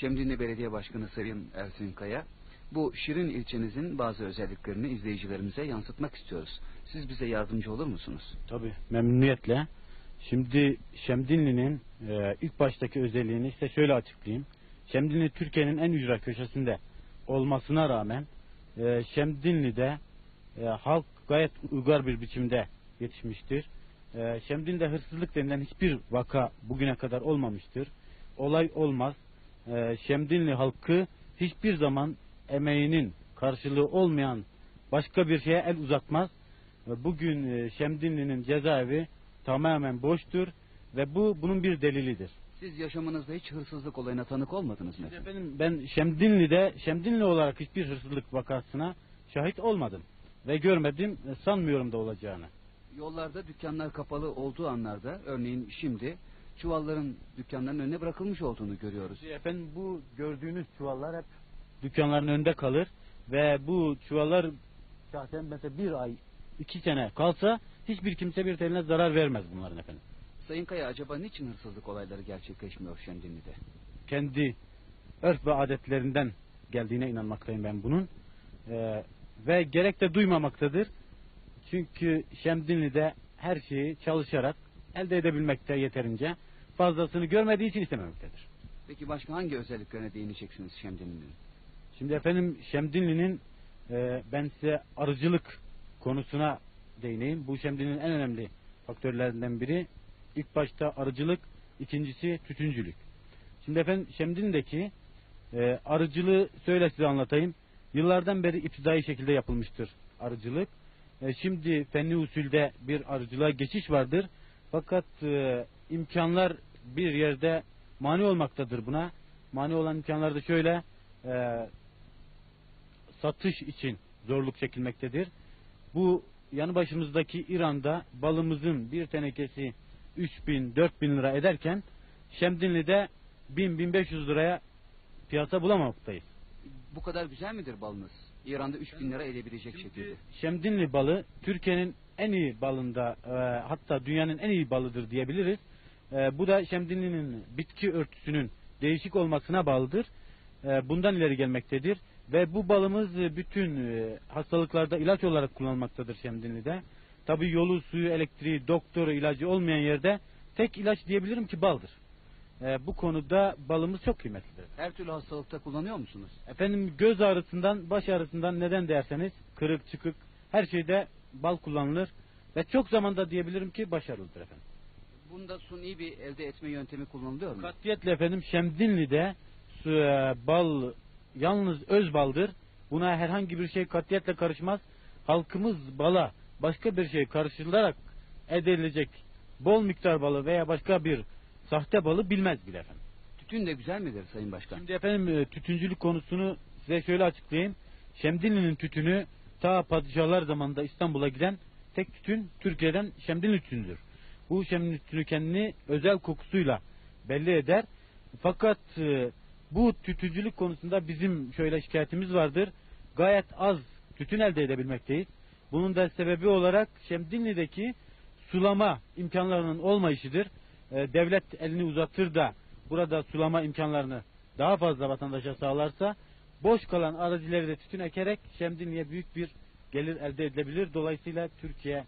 Şemdinli Belediye Başkanı Sayın Ersin Kaya, bu şirin ilçenizin bazı özelliklerini izleyicilerimize yansıtmak istiyoruz. Siz bize yardımcı olur musunuz? Tabii, memnuniyetle. Şimdi Şemdinli'nin ilk baştaki özelliğini işte şöyle açıklayayım. Şemdinli Türkiye'nin en ücra köşesinde olmasına rağmen Şemdinli'de halk gayet uygar bir biçimde yetişmiştir. Şemdinli'de hırsızlık denilen hiçbir vaka bugüne kadar olmamıştır. Olay olmaz. Şemdinli halkı hiçbir zaman emeğinin karşılığı olmayan başka bir şeye el uzatmaz. Bugün Şemdinli'nin cezaevi tamamen boştur ve bunun bir delilidir. Siz yaşamınızda hiç hırsızlık olayına tanık olmadınız mı? Efendim, ben Şemdinli olarak hiçbir hırsızlık vakasına şahit olmadım ve görmedim, sanmıyorum da olacağını. Yollarda dükkanlar kapalı olduğu anlarda, örneğin şimdi çuvalların dükkanların önüne bırakılmış olduğunu görüyoruz. Efendim, bu gördüğünüz çuvallar hep dükkanların önünde kalır ve bu çuvallar şahsen mesela bir ay, 2 sene kalsa hiçbir kimse bir teline zarar vermez bunların efendim. Sayın Kaya, acaba niçin hırsızlık olayları gerçekleşmiyor Şemdinli'de? Kendi örf ve adetlerinden geldiğine inanmaktayım ben bunun. Ve gerek de duymamaktadır. Çünkü Şemdinli'de her şeyi çalışarak elde edebilmekte yeterince, fazlasını görmediği için istememektedir. Peki başka hangi özelliklerine değineceksiniz Şemdinli'nin? Şimdi efendim, Şemdinli'nin ben size arıcılık konusuna değineyim. Bu Şemdinli'nin en önemli faktörlerinden biri. İlk başta arıcılık, ikincisi tütüncülük. Şimdi efendim, Şemdinli'deki arıcılığı şöyle size anlatayım. Yıllardan beri iptidai şekilde yapılmıştır arıcılık. Şimdi fenli usulde bir arıcılığa geçiş vardır. Fakat imkanlar bir yerde mani olmaktadır buna. Mani olan imkanlar da şöyle: satış için zorluk çekilmektedir. Bu yanı başımızdaki İran'da balımızın bir tenekesi 3.000-4.000 lira ederken Şemdinli'de 1000-1500 liraya piyasa bulamamaktayız. Bu kadar güzel midir balınız? İran'da 3.000 lira edebilecek şekilde. Şemdinli balı Türkiye'nin en iyi balında, hatta dünyanın en iyi balıdır diyebiliriz. Bu da Şemdinli'nin bitki örtüsünün değişik olmasına bağlıdır. Bundan ileri gelmektedir. Ve bu balımız bütün hastalıklarda ilaç olarak kullanılmaktadır Şemdinli'de. Tabi yolu, suyu, elektriği, doktoru, ilacı olmayan yerde tek ilaç diyebilirim ki baldır. Bu konuda balımız çok kıymetlidir. Her türlü hastalıkta kullanıyor musunuz? Efendim, göz ağrısından, baş ağrısından, neden derseniz kırık, çıkık her şeyde bal kullanılır. Ve çok zamanda diyebilirim ki başarılıdır efendim. Bunda suni bir elde etme yöntemi kullanılıyor mu? Katiyetle efendim, Şemdinli'de bal yalnız öz baldır. Buna herhangi bir şey katiyetle karışmaz. Halkımız bala başka bir şey karıştırılarak elde edilecek bol miktar balı veya başka bir sahte balı bilmez bile efendim. Tütün de güzel midir Sayın Başkan? Şimdi efendim, tütüncülük konusunu size şöyle açıklayayım. Şemdinli'nin tütünü ta padişahlar zamanında İstanbul'a giden tek tütün Türkiye'den Şemdinli tütünüdür. Bu Şemdinli tütünü kendini özel kokusuyla belli eder. Fakat bu tütüncülük konusunda bizim şöyle şikayetimiz vardır. Gayet az tütün elde edebilmekteyiz. Bunun da sebebi olarak Şemdinli'deki sulama imkanlarının olmayışıdır. Devlet elini uzatır da burada sulama imkanlarını daha fazla vatandaşa sağlarsa, boş kalan arazileri de tütün ekerek Şemdinli'ye büyük bir gelir elde edilebilir. Dolayısıyla Türkiye